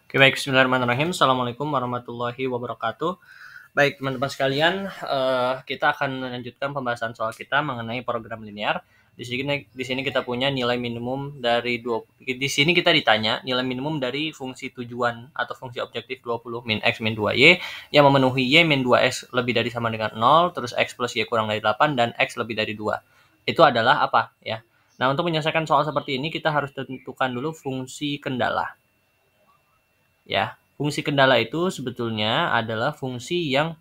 Oke, baik, bismillahirrahmanirrahim. Assalamualaikum warahmatullahi wabarakatuh. Baik, teman-teman sekalian, kita akan melanjutkan pembahasan soal kita mengenai program linear. Di sini kita punya nilai minimum dari di sini kita ditanya nilai minimum dari fungsi tujuan atau fungsi objektif 20 min x min 2y yang memenuhi y min 2x lebih dari sama dengan 0, terus x plus y kurang dari 8 dan x lebih dari 2. Itu adalah apa ya? Nah, untuk menyelesaikan soal seperti ini kita harus tentukan dulu fungsi kendala. Ya, fungsi kendala itu sebetulnya adalah fungsi yang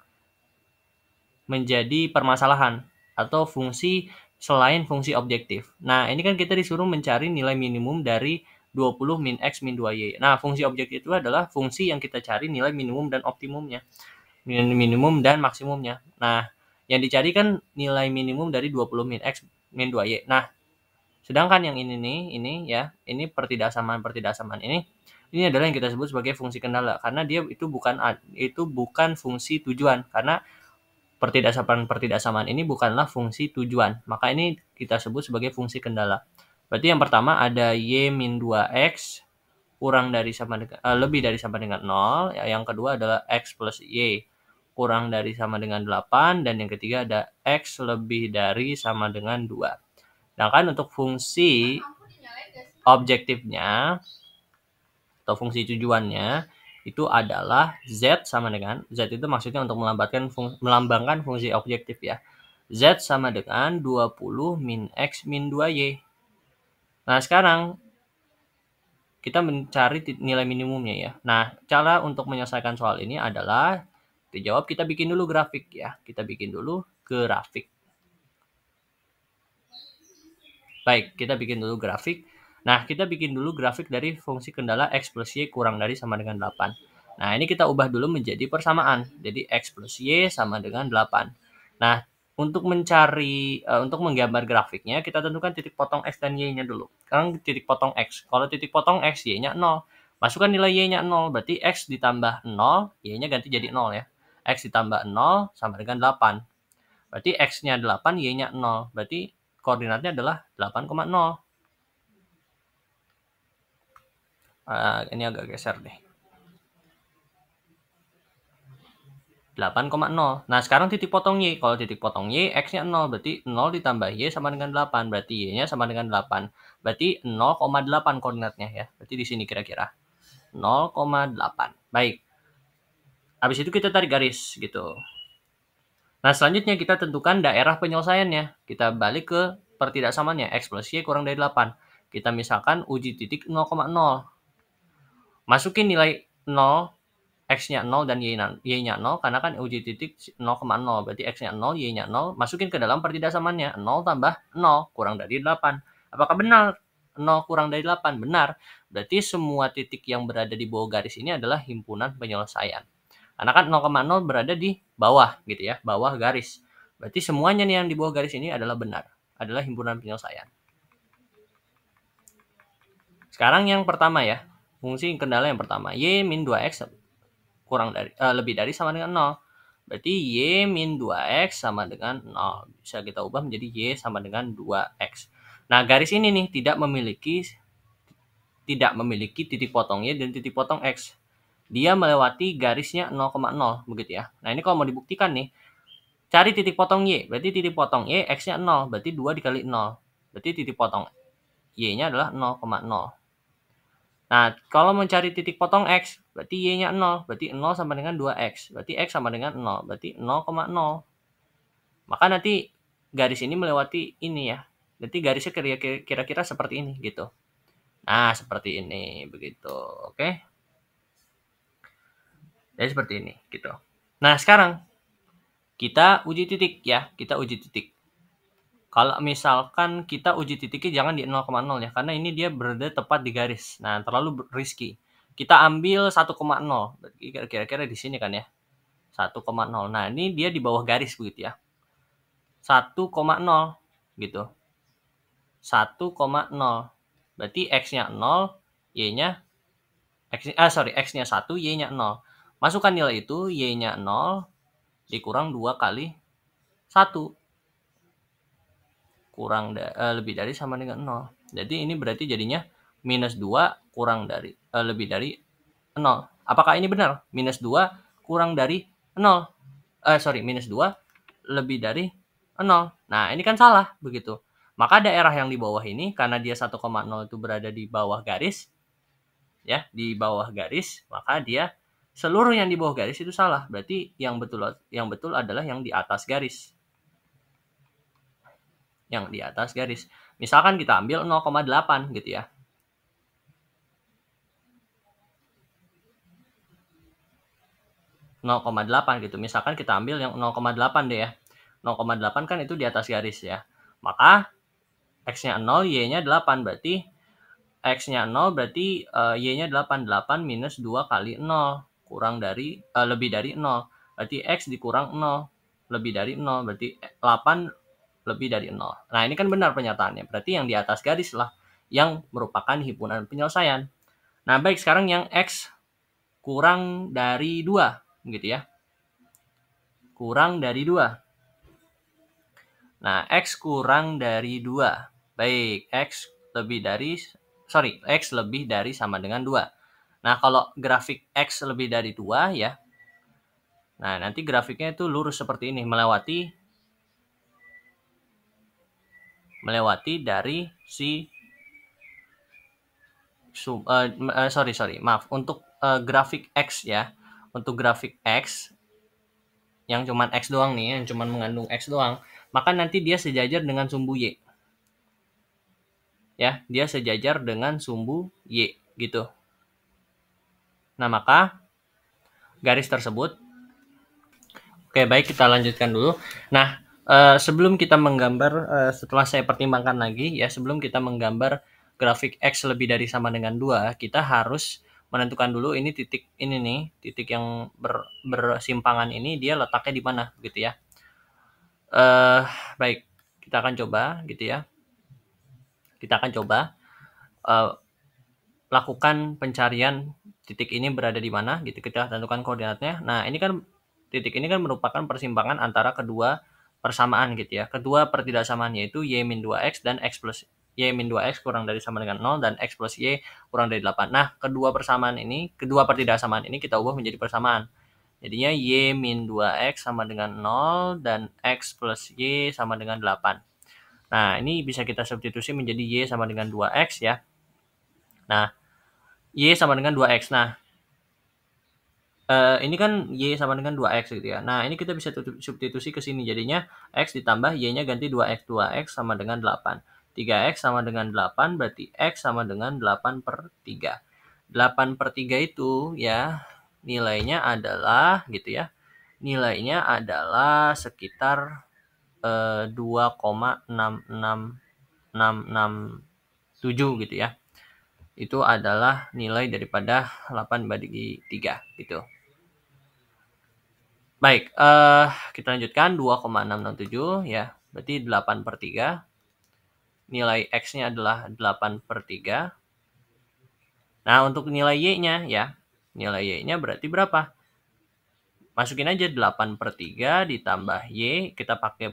menjadi permasalahan atau fungsi selain fungsi objektif. Nah, ini kan kita disuruh mencari nilai minimum dari 20 min x min 2y. Nah, fungsi objektif itu adalah fungsi yang kita cari nilai minimum dan optimumnya. Minimum dan maksimumnya. Nah, yang dicari kan nilai minimum dari 20 min x min 2y. Nah, sedangkan yang ini nih, ini pertidaksamaan ini adalah yang kita sebut sebagai fungsi kendala karena dia itu bukan fungsi tujuan karena pertidaksamaan ini bukanlah fungsi tujuan. Maka ini kita sebut sebagai fungsi kendala. Berarti yang pertama ada y min 2x kurang dari lebih dari sama dengan 0. Yang kedua adalah x plus y kurang dari sama dengan 8 dan yang ketiga ada x lebih dari sama dengan 2. Sedangkan untuk fungsi objektifnya atau fungsi tujuannya itu adalah z sama dengan, z itu maksudnya untuk melambangkan fungsi objektif ya. Z sama dengan 20 min x min 2y. Nah, sekarang kita mencari nilai minimumnya ya. Nah, cara untuk menyelesaikan soal ini adalah kita bikin dulu grafik ya. Kita bikin dulu grafik. Baik, kita bikin dulu grafik. Nah, kita bikin dulu grafik dari fungsi kendala x plus y kurang dari sama dengan 8. Nah, ini kita ubah dulu menjadi persamaan. Jadi, x plus y sama dengan 8. Nah, untuk menggambar grafiknya, kita tentukan titik potong x dan y-nya dulu. Sekarang titik potong x. Kalau titik potong x, y-nya 0. Masukkan nilai y-nya 0. Berarti x ditambah 0, y-nya ganti jadi 0 ya. X ditambah 0 sama dengan 8. Berarti x-nya 8, y-nya 0. Berarti koordinatnya adalah 8,0. Ini agak geser deh. 8,0. Nah, sekarang titik potong y. Kalau titik potong y, x-nya 0. Berarti 0 ditambah y sama dengan 8. Berarti y-nya sama dengan 8. Berarti 0,8 koordinatnya ya. Berarti di sini kira-kira. 0,8. Baik. Habis itu kita tarik garis gitu. Nah, selanjutnya kita tentukan daerah penyelesaiannya. Kita balik ke pertidaksamaannya. X plus Y kurang dari 8. Kita misalkan uji titik 0,0. Masukin nilai 0, x-nya 0 dan y-nya 0. Karena kan uji titik 0,0. Berarti x-nya 0, y-nya 0. Masukin ke dalam pertidaksamaannya. 0 tambah 0 kurang dari 8. Apakah benar 0 kurang dari 8? Benar. Berarti semua titik yang berada di bawah garis ini adalah himpunan penyelesaian. Karena kan 0,0 berada di bawah gitu ya, bawah garis. Berarti semuanya nih yang di bawah garis ini adalah benar, adalah himpunan penyelesaian. Sekarang yang pertama ya, fungsi kendala yang pertama, y min 2x lebih dari sama dengan 0. Berarti y min 2x sama dengan 0. Bisa kita ubah menjadi y sama dengan 2x. Nah, garis ini nih tidak memiliki titik potong y dan titik potong x. Dia melewati garisnya 0,0 begitu ya. Nah, ini kalau mau dibuktikan nih, cari titik potong y. Berarti titik potong y x-nya 0, berarti 2 dikali 0. Berarti titik potong y-nya adalah 0,0. Nah, kalau mencari titik potong x, berarti y-nya 0, berarti 0 sama dengan 2x. Berarti x sama dengan 0, berarti 0,0. Maka nanti garis ini melewati ini ya. Berarti garisnya kira-kira seperti ini gitu. Nah, seperti ini begitu. Oke. Jadi seperti ini gitu. Nah, sekarang kita uji titik ya, kita uji titik. Kalau misalkan kita uji titiknya jangan di 0,0 ya, karena ini dia berada tepat di garis. Nah, terlalu risky. Kita ambil 1,0. Kira-kira di sini kan ya. 1,0. Nah, ini dia di bawah garis begitu ya. 1,0 gitu. 1,0. Berarti x-nya 0, y-nya x-nya 1, y-nya 0. Masukkan nilai itu, y-nya 0 dikurang 2 kali 1. Lebih dari sama dengan 0. Jadi ini berarti jadinya minus 2 kurang dari lebih dari 0. Apakah ini benar? Minus 2 kurang dari 0. Minus 2 lebih dari 0. Nah, ini kan salah begitu. Maka daerah yang di bawah ini, karena dia 1,0 itu berada di bawah garis, ya, di bawah garis, maka dia seluruh yang di bawah garis itu salah. Berarti yang betul adalah yang di atas garis. Yang di atas garis. Misalkan kita ambil 0,8 gitu ya. 0,8 gitu. Misalkan kita ambil yang 0,8 deh ya. 0,8 kan itu di atas garis ya. Maka X-nya 0, Y-nya 8. Berarti X-nya 0 berarti Y-nya 8. 8 minus 2 kali 0. Kurang dari, lebih dari 0. Berarti X dikurang 0. Lebih dari 0. Berarti 8 lebih dari 0. Nah, ini kan benar pernyataannya. Berarti yang di atas garis lah yang merupakan himpunan penyelesaian. Nah, baik, sekarang yang X kurang dari 2. Gitu ya. Kurang dari 2. Nah, X kurang dari 2. Baik, X lebih dari sama dengan 2. Nah, kalau grafik X lebih dari 2 ya. Nah, nanti grafiknya itu lurus seperti ini, melewati dari si untuk grafik X ya. Untuk grafik X yang cuman X doang nih, yang cuman mengandung X doang, maka nanti dia sejajar dengan sumbu Y. Ya, dia sejajar dengan sumbu Y gitu. Nah, maka garis tersebut, oke, baik, kita lanjutkan dulu. Nah, sebelum kita menggambar, setelah saya pertimbangkan lagi ya, sebelum kita menggambar grafik X lebih dari sama dengan 2, kita harus menentukan dulu ini titik ini nih, titik yang bersimpangan ini dia letaknya di mana gitu ya. Baik, kita akan coba gitu ya. Kita akan coba lakukan pencarian titik ini berada di mana gitu, kita tentukan koordinatnya. Nah, ini kan titik ini kan merupakan persimpangan antara kedua persamaan gitu ya. Kedua pertidaksamaan yaitu Y-2X dan X plus Y-2X kurang dari sama dengan 0 dan X plus Y kurang dari 8. Nah, kedua pertidaksamaan ini kita ubah menjadi persamaan. Jadinya Y-2X sama dengan 0 dan X plus Y sama dengan 8. Nah, ini bisa kita substitusi menjadi Y sama dengan 2X ya. Nah, Y sama dengan 2X. Nah, ini kan Y sama dengan 2X gitu ya. Nah, ini kita bisa substitusi ke sini. Jadinya X ditambah Y-nya ganti 2X. 2X sama dengan 8. 3X sama dengan 8, berarti X sama dengan 8/3. 8/3 itu ya, nilainya adalah gitu ya. Nilainya adalah sekitar 2,66667 gitu ya. Itu adalah nilai daripada 8/3 gitu. Baik, kita lanjutkan 2,667 ya. Berarti 8/3. Nilai X-nya adalah 8/3. Nah, untuk nilai Y-nya ya. Nilai Y-nya berarti berapa? Masukin aja 8/3 ditambah Y, kita pakai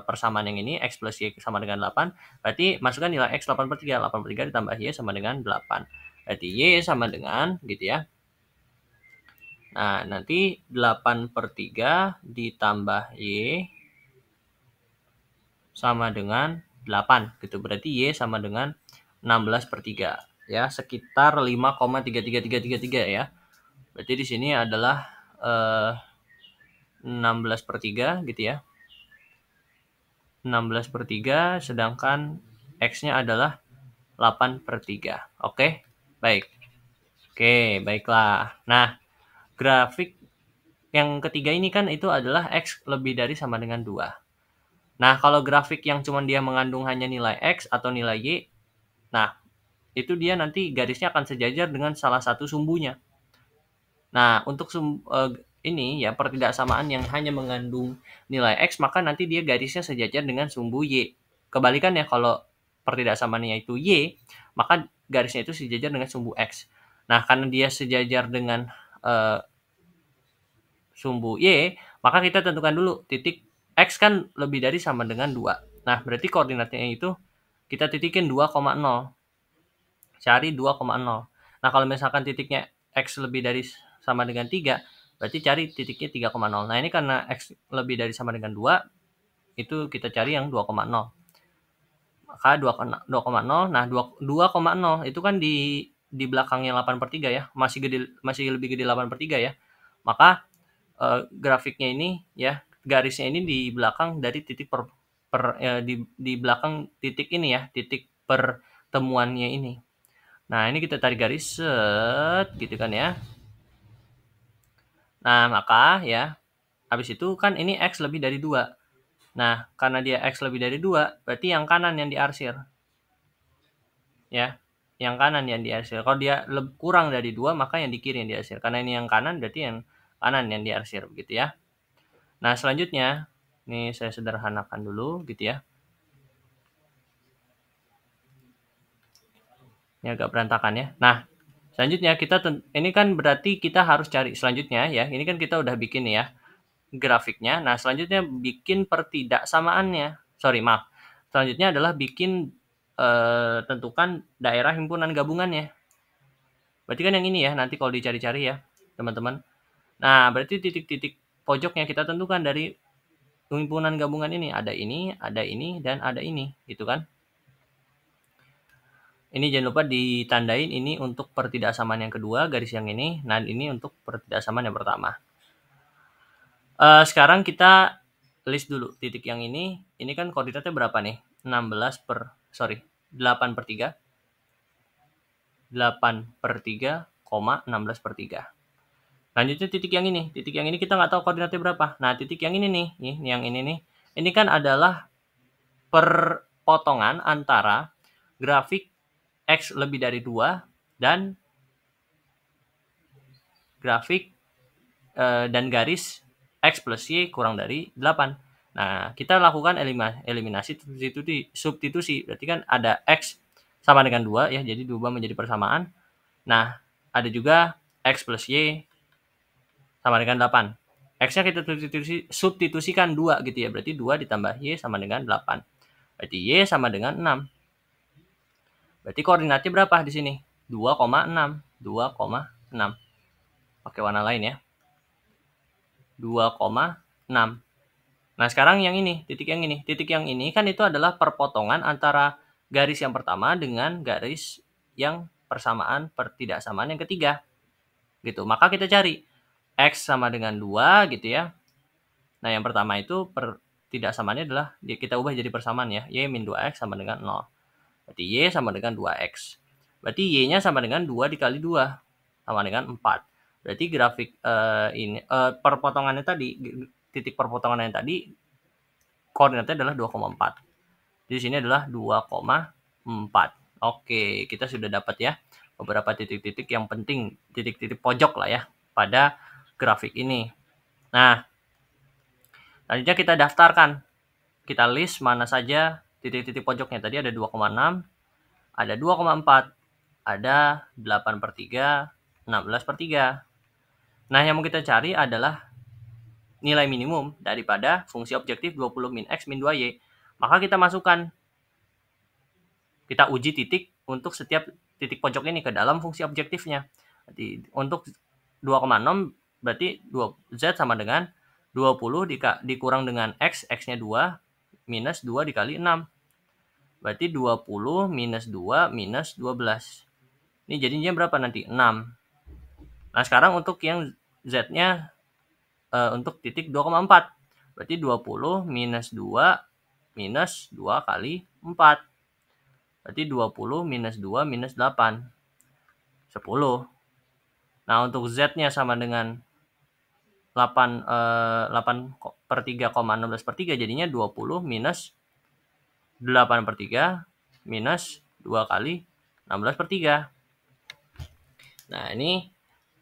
persamaan yang ini, X plus Y sama dengan 8. Berarti masukkan nilai X 8/3. 8/3 ditambah Y sama dengan 8. Berarti Y sama dengan gitu ya. Nah, nanti 8/3 ditambah Y sama dengan 8 gitu. Berarti Y sama dengan 16/3 ya, sekitar 5,33333 ya. Berarti di sini adalah 16/3 gitu ya. 16/3 sedangkan X-nya adalah 8/3. Oke, baik. Oke, baiklah. Nah, grafik yang ketiga ini kan itu adalah X lebih dari sama dengan 2. Nah, kalau grafik yang cuma dia mengandung hanya nilai X atau nilai Y, nah, itu dia nanti garisnya akan sejajar dengan salah satu sumbunya. Nah, untuk ini ya, pertidaksamaan yang hanya mengandung nilai X, maka nanti dia garisnya sejajar dengan sumbu Y. Kebalikannya, kalau pertidaksamaannya itu Y, maka garisnya itu sejajar dengan sumbu X. Nah, karena dia sejajar dengan sumbu Y, maka kita tentukan dulu titik X kan lebih dari sama dengan 2. Nah, berarti koordinatnya itu kita titikin 2,0. Cari 2,0. Nah, kalau misalkan titiknya X lebih dari sama dengan 3, berarti cari titiknya 3,0. Nah, ini karena X lebih dari sama dengan 2, itu kita cari yang 2,0. Maka 2,0, nah 2,0 itu kan di belakangnya 8/3 ya, masih lebih gede 8/3 ya. Maka grafiknya ini ya, garisnya ini di belakang dari titik di belakang titik ini ya, titik pertemuannya ini. Nah, ini kita tarik garis set gitu kan ya. Nah, maka ya habis itu kan ini X lebih dari 2. Nah, karena dia X lebih dari 2, berarti yang kanan yang diarsir. Ya, yang kanan yang diarsir. Kalau dia kurang dari 2, maka yang di kiri yang diarsir. Karena ini yang kanan, berarti yang kanan yang diarsir, begitu ya. Nah, selanjutnya, ini saya sederhanakan dulu, gitu ya. Ini agak berantakan ya. Nah, selanjutnya ini kan berarti kita harus cari selanjutnya ya. Ini kan kita udah bikin ya grafiknya. Nah, selanjutnya bikin pertidaksamaannya. Maaf. Selanjutnya adalah bikin tentukan daerah himpunan gabungannya. Berarti kan yang ini ya, nanti kalau dicari-cari ya, teman-teman. Nah, berarti titik-titik pojoknya kita tentukan dari himpunan gabungan ini. Ada ini, dan ada ini, gitu kan. Ini jangan lupa ditandain ini untuk pertidaksamaan yang kedua, garis yang ini. Nah, ini untuk pertidaksamaan yang pertama. Sekarang kita list dulu titik yang ini. Ini kan koordinatnya berapa nih? 8/3. 8/3, 16/3. Lanjutnya titik yang ini. Titik yang ini kita nggak tahu koordinatnya berapa. Nah, titik yang ini nih, yang ini nih. Ini kan adalah perpotongan antara grafik X lebih dari 2 dan grafik dan garis X plus Y kurang dari 8. Nah, kita lakukan eliminasi substitusi. Berarti kan ada X sama dengan 2 ya, jadi diubah menjadi persamaan. Nah, ada juga X plus Y sama dengan 8. X-nya kita substitusikan 2 gitu ya. Berarti 2 ditambah Y sama dengan 8. Berarti Y sama dengan 6. Berarti koordinatnya berapa di sini? 2,6. 2,6. Pakai warna lain ya. 2,6. Nah, sekarang yang ini, titik yang ini. Titik yang ini kan itu adalah perpotongan antara garis yang pertama dengan garis yang persamaan pertidaksamaan yang ketiga. Gitu. Maka kita cari X sama dengan 2 gitu ya. Nah, yang pertama itu pertidaksamaannya adalah kita ubah jadi persamaan ya. Y min 2X sama dengan 0. Berarti Y sama dengan 2X. Berarti Y-nya sama dengan 2 dikali 2. Sama dengan 4. Berarti grafik ini perpotongannya tadi, titik perpotongan yang tadi, koordinatnya adalah 2,4. Di sini adalah 2,4. Oke, kita sudah dapat ya beberapa titik-titik yang penting, titik-titik pojok lah ya pada grafik ini. Nah, selanjutnya kita daftarkan. Kita list mana saja titik-titik pojoknya. Tadi ada 2,6, ada 2,4, ada 8/3, 16/3. Nah, yang mau kita cari adalah nilai minimum daripada fungsi objektif 20 min X min 2Y. Maka kita masukkan, kita uji titik untuk setiap titik pojok ini ke dalam fungsi objektifnya. Jadi untuk 2,6 berarti Z sama dengan 20 dikurang dengan X, X-nya 2, minus 2 dikali 6. Berarti 20 minus 2 minus 12. Ini jadinya berapa nanti? 6. Nah, sekarang untuk yang Z-nya untuk titik 2,4. Berarti 20 minus 2 minus 2 kali 4. Berarti 20 minus 2 minus 8. 10. Nah, untuk Z-nya sama dengan 8/3, jadinya 20 minus 8/3 minus 2 kali 16/3. Nah, ini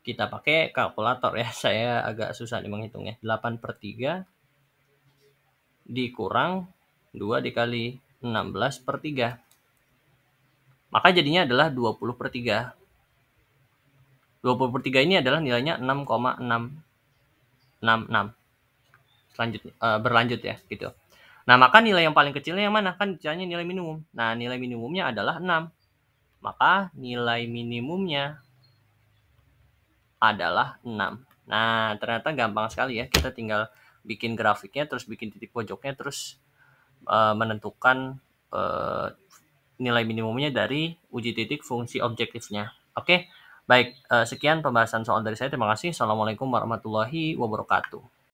kita pakai kalkulator ya. Saya agak susah nih menghitungnya. 8/3 dikurang 2 dikali 16/3. Maka jadinya adalah 20/3. 20/3 ini adalah nilainya 6,666. Selanjutnya berlanjut ya gitu. Nah, maka nilai yang paling kecilnya yang mana? Kan caranya nilai minimum. Nah, nilai minimumnya adalah 6. Maka nilai minimumnya adalah 6. Nah, ternyata gampang sekali ya. Kita tinggal bikin grafiknya, terus bikin titik pojoknya, terus menentukan nilai minimumnya dari uji titik fungsi objektifnya. Oke, baik. Sekian pembahasan soal dari saya. Terima kasih. Assalamualaikum warahmatullahi wabarakatuh.